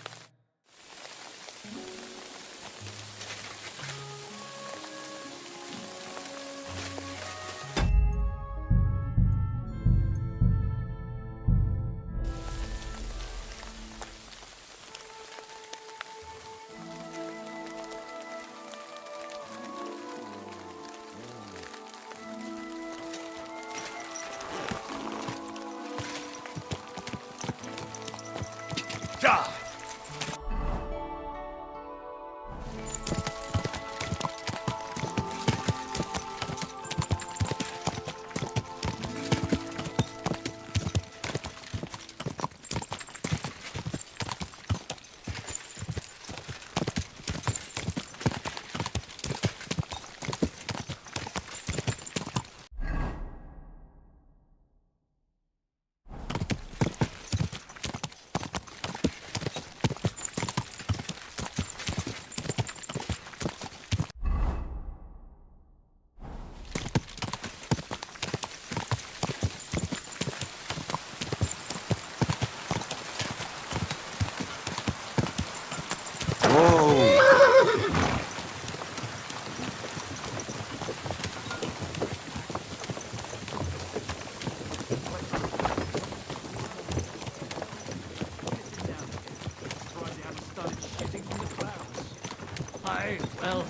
Well,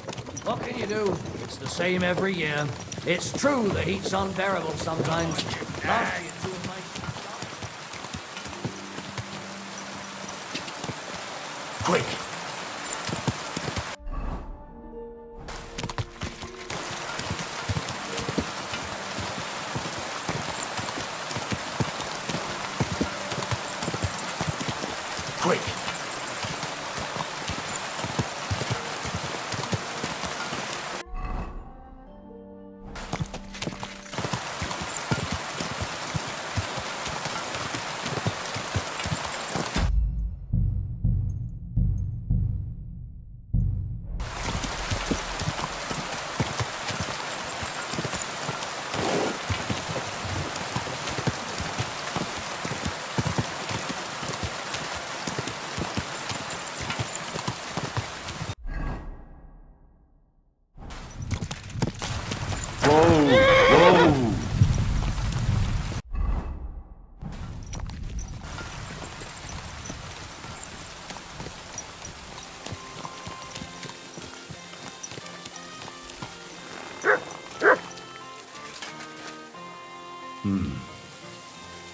what can you do? It's the same every year. It's true the heat's unbearable sometimes. Last year, 2 of my... Quick! Quick!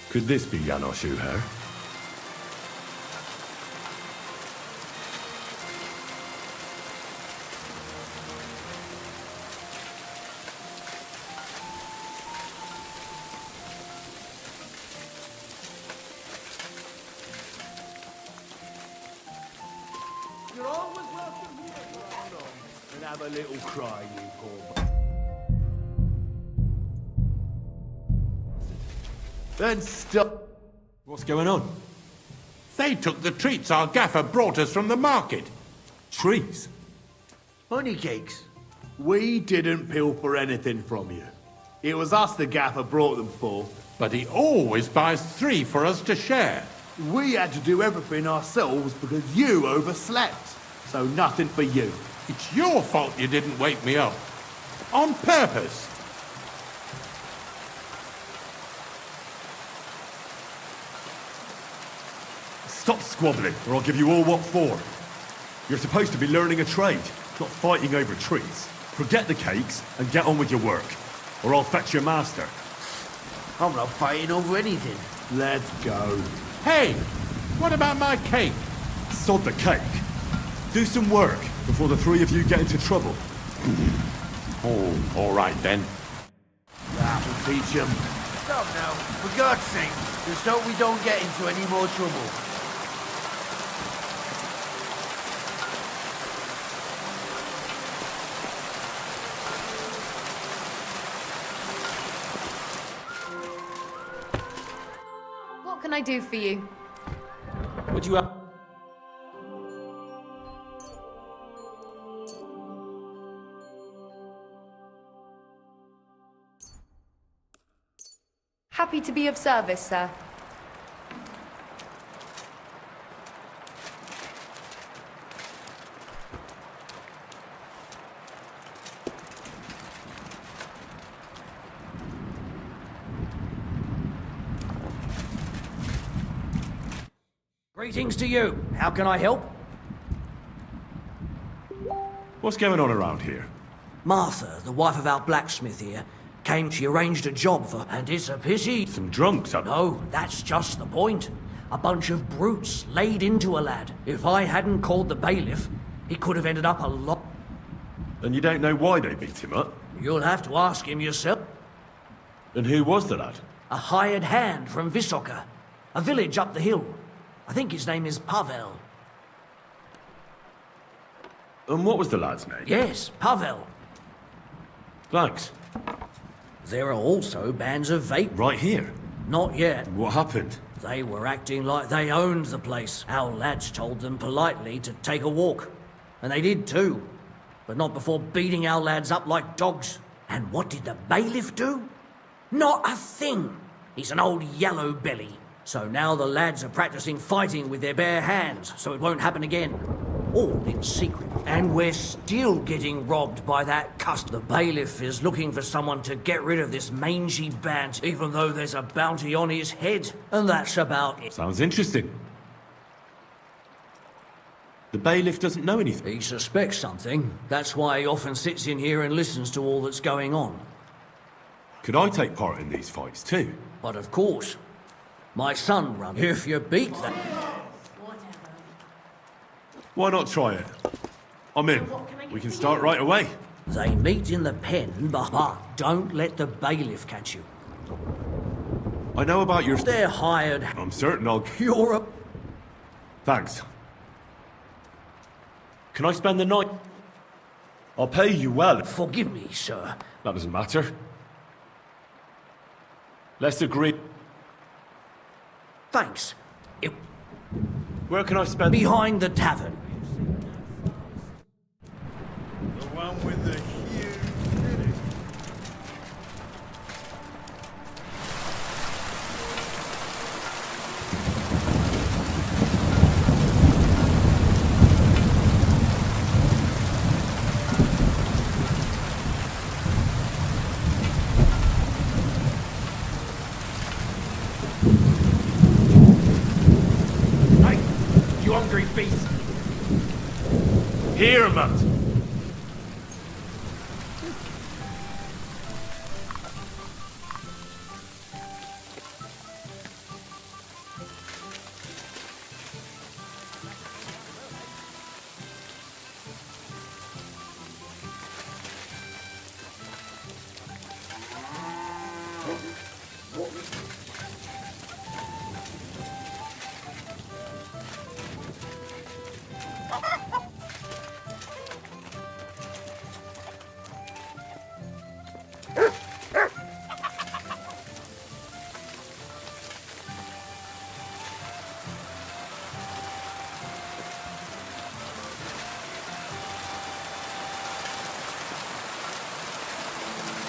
Could this be Janos Uher? You're always welcome here, Fernando. And have a little cry, you poor. Then stop. What's going on? They took the treats our gaffer brought us from the market. Trees? Honey cakes. We didn't pilfer anything from you. It was us the gaffer brought them for. But he always buys 3 for us to share. We had to do everything ourselves because you overslept. So nothing for you. It's your fault you didn't wake me up. On purpose. Stop squabbling, or I'll give you all what for. You're supposed to be learning a trade, not fighting over trees. Forget the cakes and get on with your work, or I'll fetch your master. I'm not fighting over anything. Let's go. Hey, what about my cake? Sod the cake. Do some work before the 3 of you get into trouble. Oh, all right then. That'll teach him. Stop now. For God's sake, just hope we don't get into any more trouble. What can I do for you? Would you have... Happy to be of service, sir. Greetings to you. How can I help? What's going on around here? Martha, the wife of our blacksmith here, came. She arranged a job for, and it's a pity. Some drunks, No, that's just the point. A bunch of brutes laid into a lad. If I hadn't called the bailiff, he could have ended up a lot. And you don't know why they beat him up? You'll have to ask him yourself. And who was the lad? A hired hand from Visoka, a village up the hill. I think his name is Pavel. And what was the lad's name? Yes, Pavel. Thanks. There are also bands of vape. Right here? Not yet. What happened? They were acting like they owned the place. Our lads told them politely to take a walk. And they did too. But not before beating our lads up like dogs. And what did the bailiff do? Not a thing. He's an old yellow belly. So now the lads are practicing fighting with their bare hands, so it won't happen again. All in secret. And we're still getting robbed by that cuss. The bailiff is looking for someone to get rid of this mangy bant, even though there's a bounty on his head. And that's about it. Sounds interesting. The bailiff doesn't know anything. He suspects something. That's why he often sits in here and listens to all that's going on. Could I take part in these fights too? But of course. My son runs. If you beat that... Why not try it? I'm in. We can start right away. They meet in the pen, but don't let the bailiff catch you. I know about your... They're hired. I'm certain I'll... You're a... Thanks. Can I spend the night? I'll pay you well. Forgive me, sir. That doesn't matter. Let's agree. Thanks. Where can I spend... Behind the tavern. The one with the huge city. You hungry beast! Here, Matt.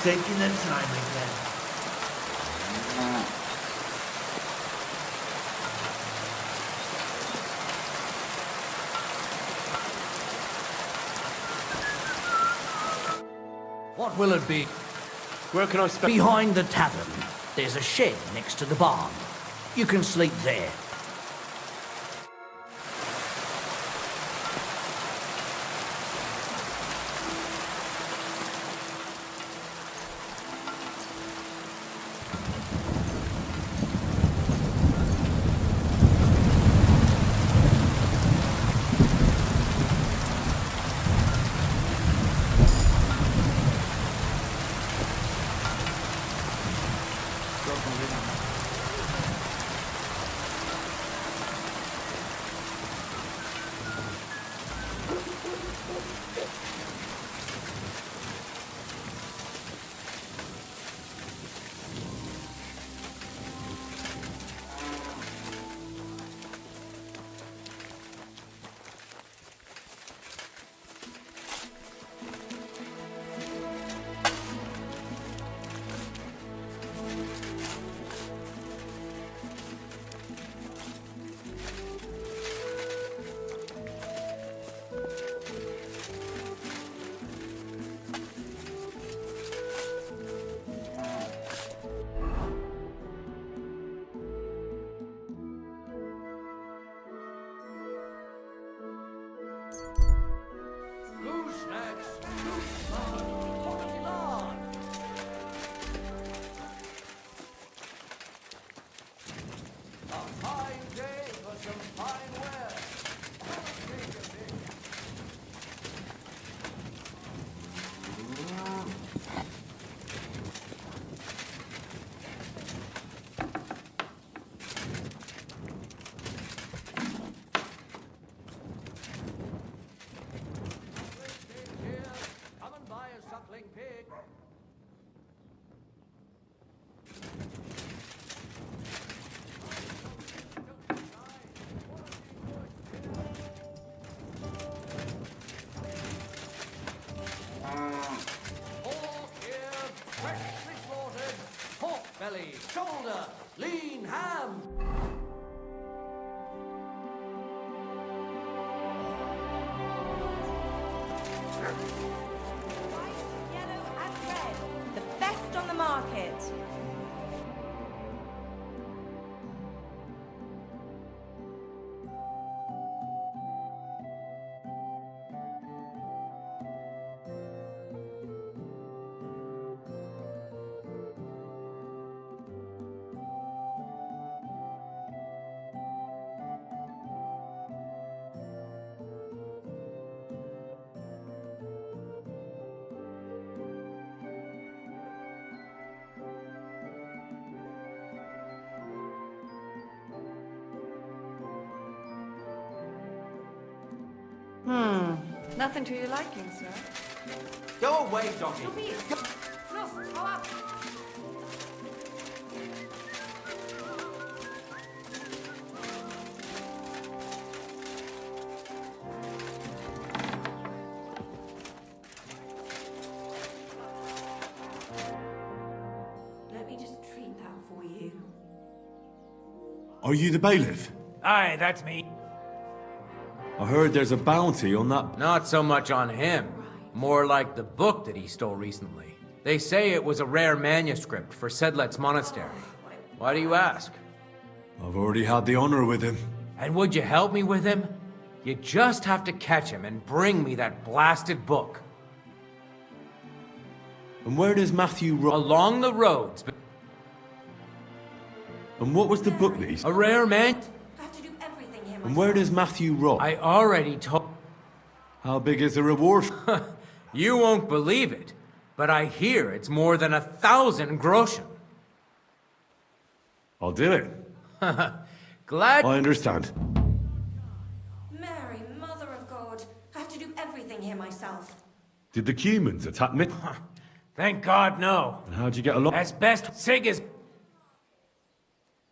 Taking the time again. What will it be? Where can I spend... Behind the tavern. There's a shed next to the barn. You can sleep there. Suckling pig. Pork here, freshly slaughtered, pork belly, shoulder, lean ham. Yellow and red. The best on the market. Nothing to your liking, sir. Go away, doggy. Look, go up. Let me just treat that for you. Are you the bailiff? Aye, that's me. I heard there's a bounty on that. Not so much on him. More like the book that he stole recently. They say it was a rare manuscript for Sedlet's monastery. Why do you ask? I've already had the honor with him. And would you help me with him? You just have to catch him and bring me that blasted book. And where does Matthew Along the roads. And what was the book that he... A rare man? I have to do everything here And where does Matthew rot? I already told... How big is the reward? You won't believe it, but I hear it's more than 1,000 groschen. I'll do it. Glad... I understand. Mary, Mother of God. I have to do everything here myself. Did the Cumans attack me? Thank God, no. And how'd you get along? As best Sig is...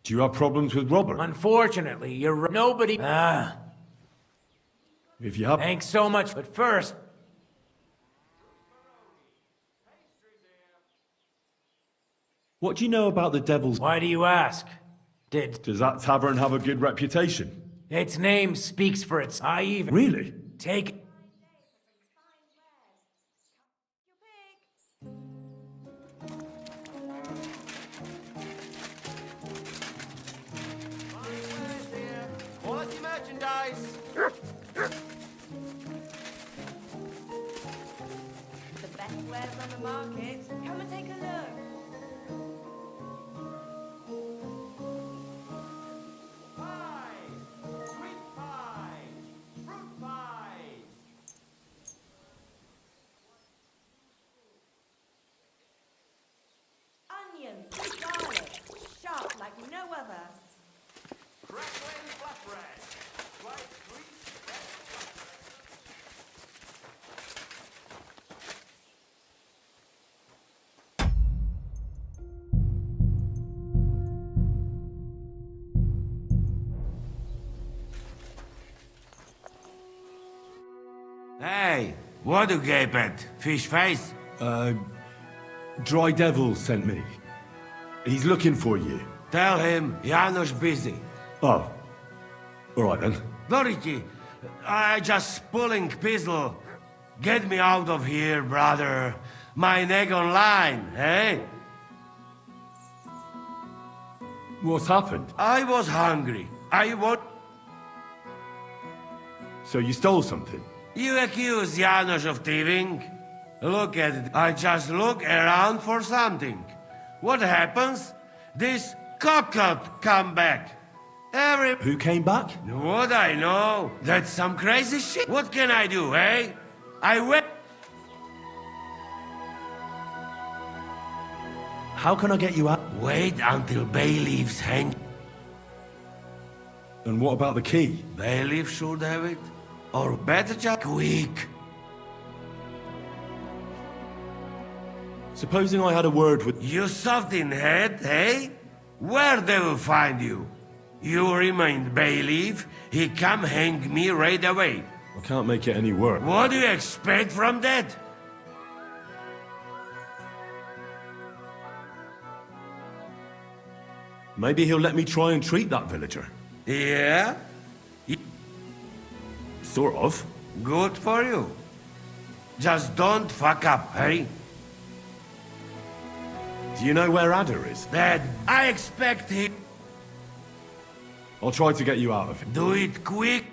Do you have problems with Robert? Unfortunately, you're... Nobody... If you have... Thanks so much, but first... What do you know about the Devil's... Why do you ask? Does that tavern have a good reputation? Its name speaks for its... I even... Really? Take... Quality merchandise. The best wares on the market. Come and take a look. Onion, garlic, sharp like no other. Crackling flatbread. Sliced grease, Hey, what do you gape at? Fish face? Dry Devil sent me. He's looking for you. Tell him Janusz busy. Oh. All right then. Dorothy, I just pulling pistol. Get me out of here, brother. My neck on line, eh? What's happened? I was hungry. I want... So you stole something? You accuse Janusz of thieving? Look at it. I just look around for something. What happens? This cockle come back. Who came back? What I know? That's some crazy shit. What can I do, eh? I went... How can I get you out? Wait until bailiffs hang... And what about the key? Bailiff should have it. Or better just quick. Supposing I had a word with... You soft in head, eh? Where they will find you? You remain bailiff, he come hang me right away. I can't make it any worse. What do you expect from that? Maybe he'll let me try and treat that villager. Yeah? Sort of. Good for you. Just don't fuck up, eh? Do you know where Adder is? Dad, I expect him. I'll try to get you out of him. Do it quick.